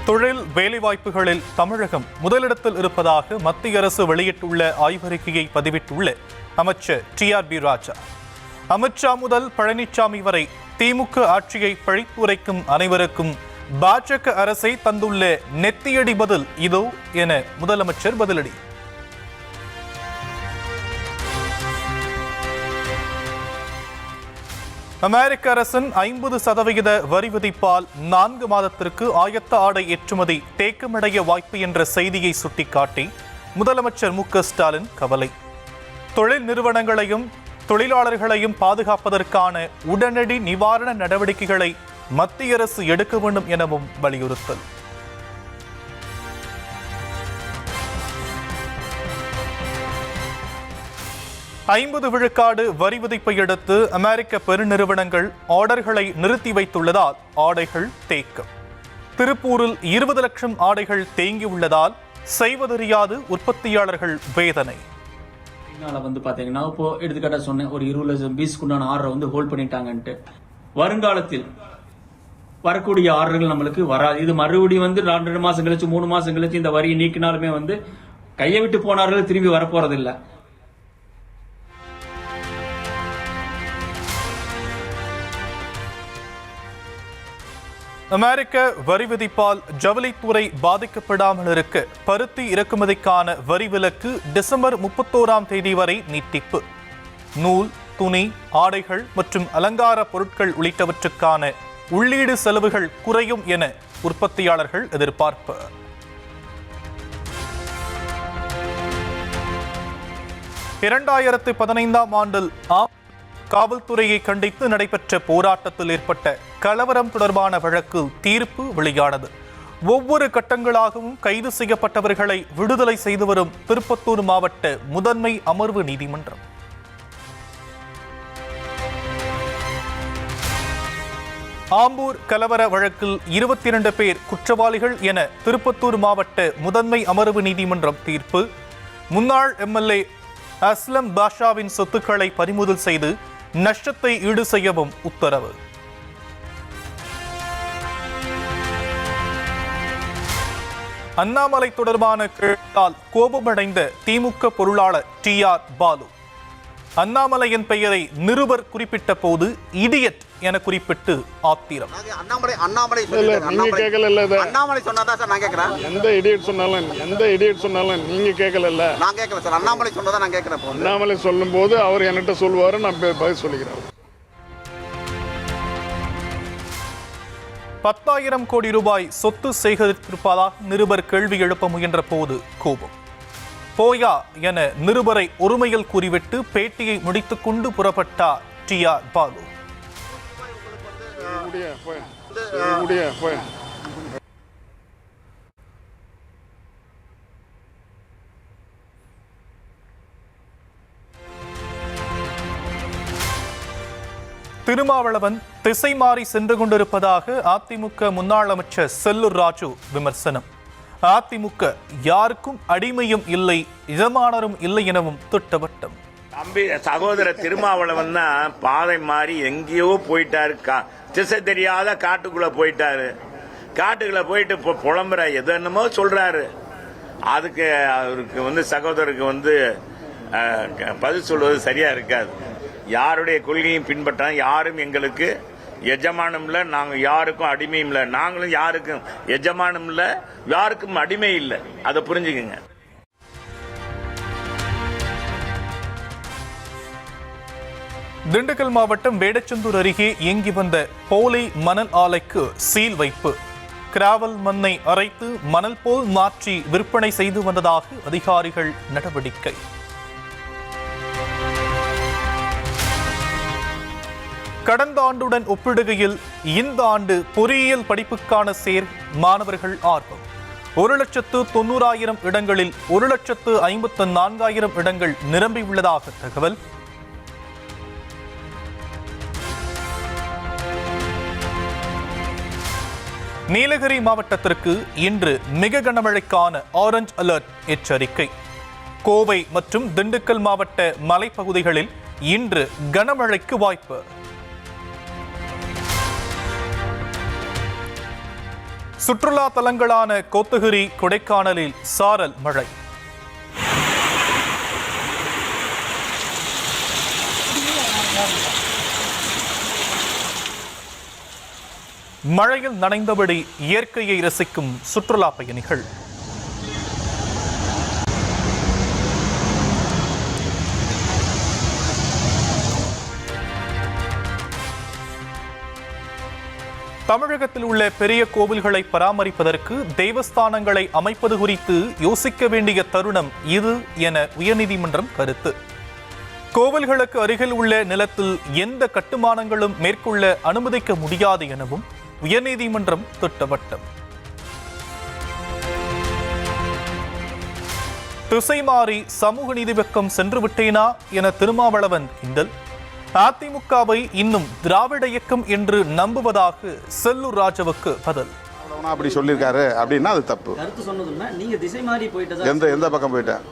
தொழில் வேலைவாய்ப்புகளில் தமிழகம் முதலிடத்தில் இருப்பதாக மத்திய அரசு வெளியிட்டுள்ள ஆய்வறிக்கையை பதிவிட்டுள்ள அமைச்சர் TRB ராஜா. அமித்ஷா முதல் பழனிசாமி வரை திமுக ஆட்சியை பழித்துரைக்கும் அனைவருக்கும் பாஜக அரசை தந்துள்ள நெத்தியடி பதில் இதோ என முதலமைச்சர் பதிலடி. அமெரிக்க அரசின் 50% வரி விதிப்பால் 4 மாதத்திற்கு ஆயத்த ஆடை ஏற்றுமதி தேக்கமடைய வாய்ப்பு என்ற செய்தியை சுட்டிக்காட்டி முதலமைச்சர் மு.க.ஸ்டாலின் கவலை. தொழில் நிறுவனங்களையும் தொழிலாளர்களையும் பாதுகாப்பதற்கான உடனடி நிவாரண நடவடிக்கைகளை மத்திய அரசு எடுக்க வேண்டும் எனவும் வலியுறுத்தல். ஐம்பது விழுக்காடு வரி விதிப்பை அடுத்து அமெரிக்க பெருநிறுவனங்கள் ஆர்டர்களை நிறுத்தி வைத்துள்ளதால் ஆடைகள் தேக்கம். திருப்பூரில் 20 லட்சம் ஆடைகள் தேங்கியுள்ளதால் செய்வதறியாது உற்பத்தியாளர்கள் வேதனை. பாத்தீங்கன்னா இப்போ எடுத்துக்காட்டா சொன்னேன், ஒரு 20 லட்சம் பீஸ்க்குண்டான ஆர்டரை ஹோல்ட் பண்ணிட்டாங்கன்ட்டு. வருங்காலத்தில் வரக்கூடிய ஆர்டர்கள் நம்மளுக்கு வராது. இது மறுபடியும் 2 மாசம் கழிச்சு 3 மாசம் கழிச்சு இந்த வரியை நீக்கினாலுமே கையை விட்டு போனார்கள் திரும்பி வரப்போறதில்லை. அமெரிக்க வரி விதிப்பால் ஜவுளித்துறை பாதிக்கப்படாமல் இருக்க பருத்தி இறக்குமதிக்கான வரி விலக்கு டிசம்பர் 31ஆம் தேதி வரை நீட்டிப்பு. நூல், துணி, ஆடைகள் மற்றும் அலங்கார பொருட்கள் உள்ளிட்டவற்றுக்கான உள்ளீடு செலவுகள் குறையும் என உற்பத்தியாளர்கள் எதிர்பார்ப்பு. இரண்டாயிரத்து 15ஆம் ஆண்டில் காவல்துறையை கண்டித்து நடைபெற்ற போராட்டத்தில் ஏற்பட்ட கலவரம் தொடர்பான வழக்கில் தீர்ப்பு வெளியானது. ஒவ்வொரு கட்டங்களாகவும் கைது செய்யப்பட்டவர்களை விடுதலை செய்து வரும் திருப்பத்தூர் மாவட்ட முதன்மை அமர்வு நீதிமன்றம். ஆம்பூர் கலவர வழக்கில் 22 பேர் குற்றவாளிகள் என திருப்பத்தூர் மாவட்ட முதன்மை அமர்வு நீதிமன்றம் தீர்ப்பு. முன்னாள் MLA அஸ்லம் பாஷாவின் சொத்துக்களை பறிமுதல் செய்து நஷ்டத்தை ஈடு செய்யவும் உத்தரவு. அண்ணாமலை தொடர்பான கேட்டால் கோபமடைந்த திமுக பொருளாளர் TR பாலு. அண்ணாமலையின் பெயரை நிருபர் குறிப்பிட்ட போது இடியட் என குறிப்பிட்டு ஆத்திரம். அண்ணாமலை சொன்னதா சார் நான் கேக்குறேன். எந்த இடியட் சொன்னாலும் நீங்க கேட்கல. நான் கேட்கல சார். அண்ணாமலை சொன்னதா நான் கேட்கிறேன். அண்ணாமலை சொல்லும் போது அவர் என்கிட்ட சொல்லுவாரு, நான் பதில் சொல்லிக்கிறேன். 10,000 கோடி ரூபாய் சொத்து சேகரித்திருப்பதாக நிருபர் கேள்வி எழுப்ப முயன்ற போது கோபம். போயா என நிருபரை ஒருமையில் கூறிவிட்டு பேட்டியை முடித்துக் கொண்டு புறப்பட்டார் TR பாலு. திருமாவளவன் திசை மாறி சென்று கொண்டிருப்பதாக அதிமுக முன்னாள் அமைச்சர் செல்லூர் ராஜு விமர்சனம். அதிமுக யாருக்கும் அடிமையும் இல்லை, எஜமானரும் இல்லை எனவும் திட்டவட்டம். தம்பி சகோதரர் திருமாவளவன் தான் பாதை மாறி எங்கேயோ போயிட்டாரு. திசை தெரியாத காட்டுக்குள்ள போயிட்டாரு. காட்டுக்குள்ள போயிட்டு புலம்புற எது என்னமோ சொல்றாரு. அதுக்கு அவருக்கு சகோதரருக்கு பதில் சொல்வது சரியா இருக்காது. யாருடைய கொள்கையும் பின்பற்ற யாரும் எங்களுக்கு எஜமானம் இல்லை, நாங்கள் யாருக்கும் அடிமையும் இல்லை. நாங்களும் யாருக்கும் எஜமானம் இல்லை, யாருக்கும் அடிமை இல்லை. அதை புரிஞ்சுக்குங்க. திண்டுக்கல் மாவட்டம் வேடச்சந்தூர் அருகே இயங்கி வந்த போலி மணல் ஆலைக்கு சீல் வைப்பு. கிராவல் மண்ணை அரைத்து மணல் போல் மாற்றி விற்பனை செய்து வந்ததாக அதிகாரிகள் நடவடிக்கை. கடந்த ஆண்டுடன் ஒப்பிடுகையில் இந்த ஆண்டு பொறியியல் படிப்புக்கான மாணவர்கள் ஆர்வம். 1,90,000 இடங்களில் 1,54,000 இடங்கள் நிரம்பியுள்ளதாக தகவல். நீலகிரி மாவட்டத்திற்கு இன்று மிக கனமழைக்கான ஆரஞ்ச் அலர்ட் எச்சரிக்கை. கோவை மற்றும் திண்டுக்கல் மாவட்ட மலைப்பகுதிகளில் இன்று கனமழைக்கு வாய்ப்பு. சுற்றுலா தலங்களான கோத்தகிரி, கொடைக்கானலில் சாரல் மழை. மழையில் நனைந்தபடி இயற்கையை ரசிக்கும் சுற்றுலா பயணிகள். தமிழகத்தில் உள்ள பெரிய கோவில்களை பராமரிப்பதற்கு தேவஸ்தானங்களை அமைப்பது குறித்து யோசிக்க வேண்டிய தருணம் இது என உயர்நீதிமன்றம் கருத்து. கோவில்களுக்கு அருகில் உள்ள நிலத்தில் எந்த கட்டுமானங்களும் மேற்கொள்ள அனுமதிக்க முடியாது எனவும் உயர்நீதிமன்றம் திட்டவட்டம். திசை மாறி சமூக நீதி பக்கம் சென்று விட்டேனா என திருமாவளவன் கிண்டல். அதிமுகவை இன்னும் திராவிட இயக்கம் என்று நம்புவதாக செல்லூர் ராஜுவுக்கு பதில். அப்படி சொல்லியிருக்காரு அப்படின்னா அது தப்பு. கருத்து சொன்னதுன்னா நீங்க திசை மாறி போயிட்டதா? எந்த பக்கம் போயிட்டேன்?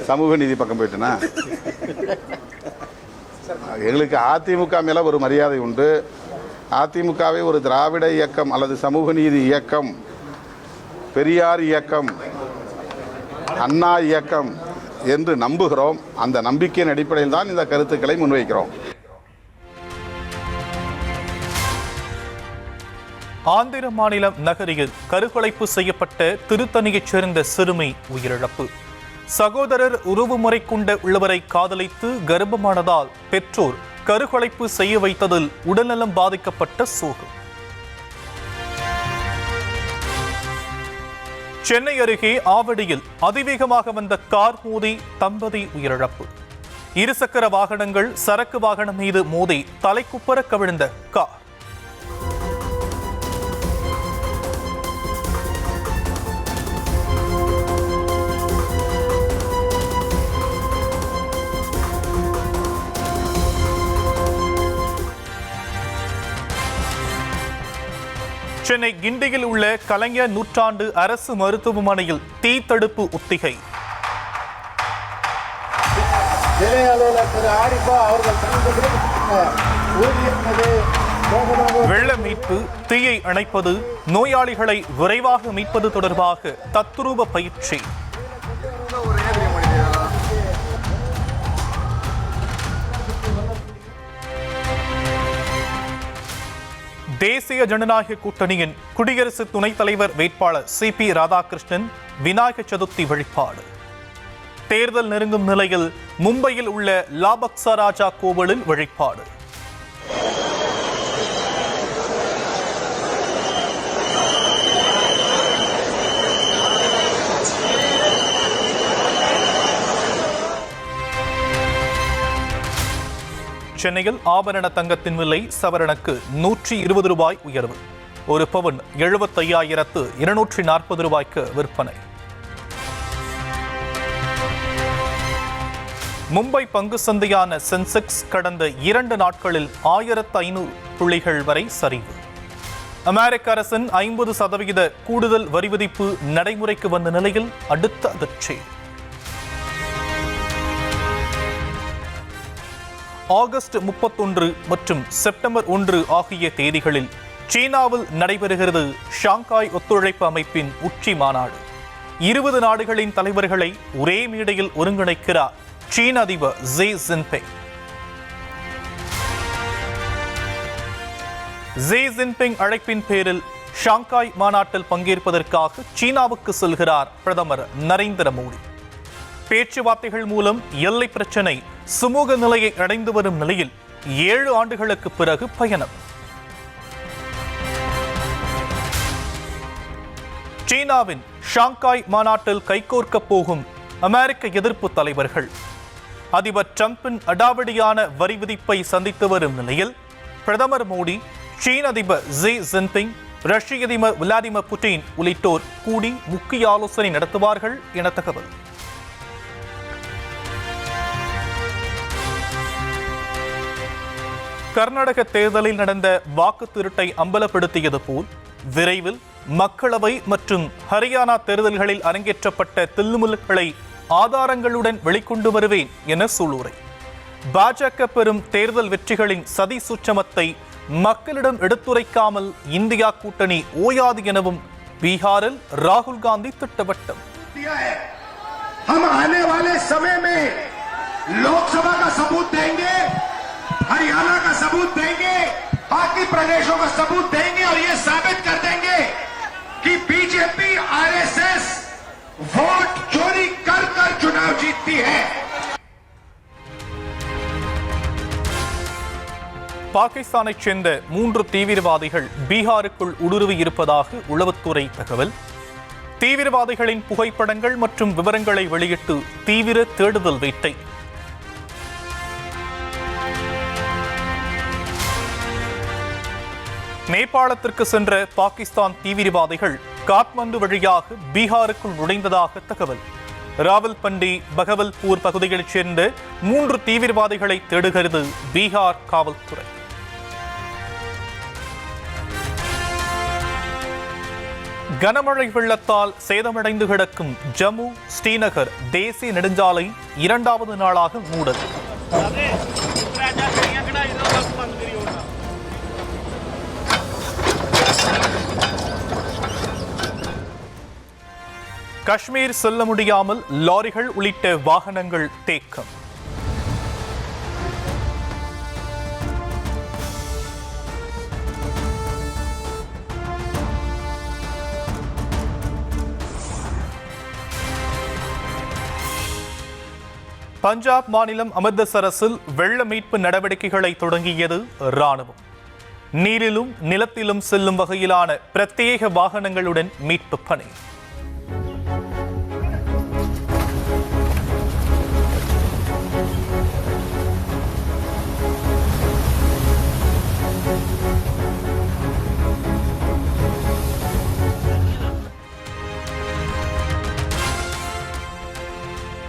சமூக நீதி பக்கம் போயிட்டேனா? எங்களுக்கு அதிமுக மேல ஒரு மரியாதை உண்டு. அதிமுகவை ஒரு திராவிட இயக்கம் அல்லது சமூக நீதி இயக்கம், பெரியார் இயக்கம், அண்ணா இயக்கம் என்று நம்புகிறோம். அந்த நம்பிக்கையின் அடிப்படையில் தான் இந்த கருத்துக்களை முன்வைக்கிறோம். ஆந்திர மாநிலம் நகரியில் கருக்கலைப்பு செய்யப்பட்ட திருத்தணியைச் சேர்ந்த சிறுமி உயிரிழப்பு. சகோதரர் உறவுமுறை கொண்ட உள்ளவரை காதலித்து கர்ப்பமானதால் பெற்றோர் கருக்கலைப்பு செய்ய வைத்ததில் உடல்நலம் பாதிக்கப்பட்ட சோகம். சென்னை அருகே ஆவடியில் அதிவேகமாக வந்த கார் மோதி தம்பதி உயிரிழப்பு. இருசக்கர வாகனங்கள் சரக்கு வாகனம் மீது மோதி தலைக்குப்பர கவிழ்ந்த கார். சென்னை கிண்டியில் உள்ள கலைஞர் நூற்றாண்டு அரசு மருத்துவமனையில் தீ தடுப்பு ஒத்திகை. வெள்ள மீட்பு, தீயை அணைப்பது, நோயாளிகளை விரைவாக மீட்பது தொடர்பாக தத்துரூப பயிற்சி. தேசிய ஜனநாயக கூட்டணியின் குடியரசு துணைத் தலைவர் வேட்பாளர் CP ராதாகிருஷ்ணன் விநாயகர் சதுர்த்தி வழிபாடு. தேர்தல் நெருங்கும் நிலையில் மும்பையில் உள்ள லாபக்சா ராஜா கோவிலில் வழிபாடு. சென்னையில் ஆபரண தங்கத்தின் விலை சவரனுக்கு 120 ரூபாய் உயர்வு. ஒரு பவுன் 75,240 ரூபாய்க்கு விற்பனை. மும்பை பங்கு சந்தையான சென்செக்ஸ் கடந்த 2 நாட்களில் 1500 புள்ளிகள் வரை சரிவு. அமெரிக்க அரசின் 50% கூடுதல் வரி விதிப்பு நடைமுறைக்கு வந்த நிலையில் அடுத்த அதிர்ச்சி. ஆகஸ்ட் 31 மற்றும் செப்டம்பர் 1 ஆகிய தேதிகளில் சீனாவில் நடைபெறுகிறது ஷாங்காய் ஒத்துழைப்பு அமைப்பின் உச்சி மாநாடு. 20 நாடுகளின் தலைவர்களை ஒரே மேடையில் ஒருங்கிணைக்கிறார் சீன அதிபர் ஜி ஜின்பிங். ஜி ஜின்பிங் அழைப்பின் பேரில் ஷாங்காய் மாநாட்டில் பங்கேற்பதற்காக சீனாவுக்கு செல்கிறார் பிரதமர் நரேந்திர மோடி. பேச்சுவார்த்தைகள் மூலம் எல்லை பிரச்சினை சுமூக நிலையை அடைந்து வரும் நிலையில் 7 ஆண்டுகளுக்கு பிறகு பயணம். சீனாவின் ஷாங்காய் மாநாட்டில் கைகோர்க்கப் போகும் அமெரிக்க எதிர்ப்பு தலைவர்கள். அதிபர் டிரம்பின் அடாவடியான வரி விதிப்பை சந்தித்து வரும் நிலையில் பிரதமர் மோடி, சீன அதிபர் ஜி ஜின்பிங், ரஷ்ய அதிபர் விளாடிமிர் புட்டின் உள்ளிட்டோர் கூடி முக்கிய ஆலோசனை நடத்துவார்கள் என தகவல். கர்நாடக தேர்தலில் நடந்த வாக்கு திருட்டை அம்பலப்படுத்தியது போல் விரைவில் மக்களவை மற்றும் ஹரியானா தேர்தல்களில் அரங்கேற்றப்பட்ட தில்லுமுல்லுகளை ஆதாரங்களுடன் வெளிக்கொண்டு வருவேன் என சூளுரை. பாஜக பெறும் தேர்தல் வெற்றிகளின் சதி சூட்சமத்தை மக்களிடம் எடுத்துரைக்காமல் இந்தியா கூட்டணி ஓயாது எனவும் பீகாரில் ராகுல் காந்தி திட்டவட்டம். हम आने वाले समय में लोकसभा का सबूत देंगे, हरियाणा का सबूत देंगे, बाकी प्रदेशों का सबूत देंगे और ये साबित कर देंगे कि बीजेपी आरएसएस वोट चोरी कर कर चुनाव जीतती है. பாகிஸ்தானைச் சேர்ந்த 3 தீவிரவாதிகள் பீகாருக்குள் ஊடுருவி இருப்பதாக உளவுத்துறை தகவல். தீவிரவாதிகளின் புகைப்படங்கள் மற்றும் விவரங்களை வெளியிட்டு தீவிர தேடுதல் வேட்டை. நேபாளத்திற்கு சென்ற பாகிஸ்தான் தீவிரவாதிகள் காத்மண்டு வழியாக பீகாருக்குள் நுழைந்ததாக தகவல். ராவல்பிண்டி, பகவல்பூர் பகுதிகளைச் சேர்ந்த 3 தீவிரவாதிகளை தேடுகிறது பீகார் காவல்துறை. கனமழை வெள்ளத்தால் சேதமடைந்து கிடக்கும் ஜம்மு ஸ்ரீநகர் தேசிய நெடுஞ்சாலை 2வது நாளாக மூடல். காஷ்மீர் செல்ல முடியாமல் லாரிகள் உள்ளிட்ட வாகனங்கள் தேக்கம். பஞ்சாப் மாநிலம் அமிர்தசரஸில் வெள்ள மீட்பு நடவடிக்கைகளை தொடங்கியது ராணுவம். நீரிலும் நிலத்திலும் செல்லும் வகையிலான பிரத்யேக வாகனங்களுடன் மீட்பு பணி.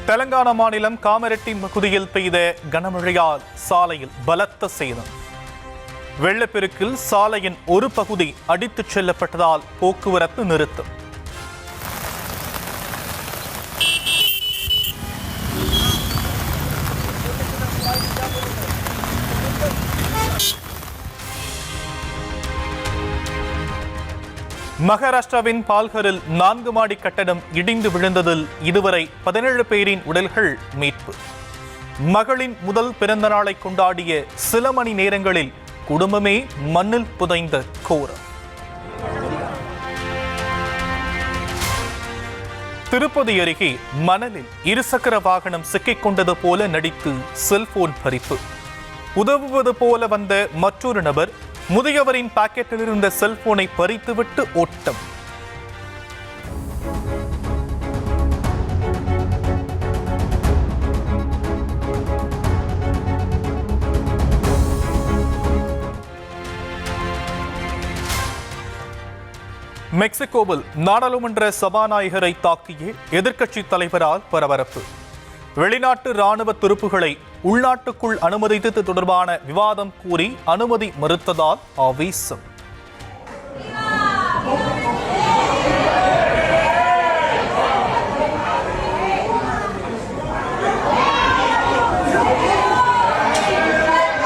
தெலங்கானா மாநிலம் காமரெட்டி பகுதியில் பெய்த கனமழையால் சாலையில் பலத்த சேதம். வெள்ளப்பெருக்கில் சாலையின் ஒரு பகுதி அடித்துச் செல்லப்பட்டதால் போக்குவரத்து நிறுத்தம். மகாராஷ்டிராவின் பால்கரில் 4 மாடி கட்டடம் இடிந்து விழுந்ததில் இதுவரை 17 பேரின் உடல்கள் மீட்பு. மகளின் முதல் பிறந்த நாளை கொண்டாடிய சில மணி நேரங்களில் குடும்பமே மண்ணில் புதைந்த கோரம். திருப்பதி அருகே மணலில் இருசக்கர வாகனம் சிக்கிக் கொண்டது போல நடித்து செல்போன் பறிப்பு. உதவுவது போல வந்த மற்றொரு நபர் முதியவரின் பாக்கெட்டில் இருந்த செல்போனை பறித்துவிட்டு ஓட்டம். மெக்சிகோவில் நாடாளுமன்ற சபாநாயகரை தாக்கிய எதிர்க்கட்சி தலைவரால் பரபரப்பு. வெளிநாட்டு ராணுவ துருப்புகளை உள்நாட்டுக்குள் அனுமதித்தது தொடர்பான விவாதம் கூறி அனுமதி மறுத்ததால் ஆவேசம்.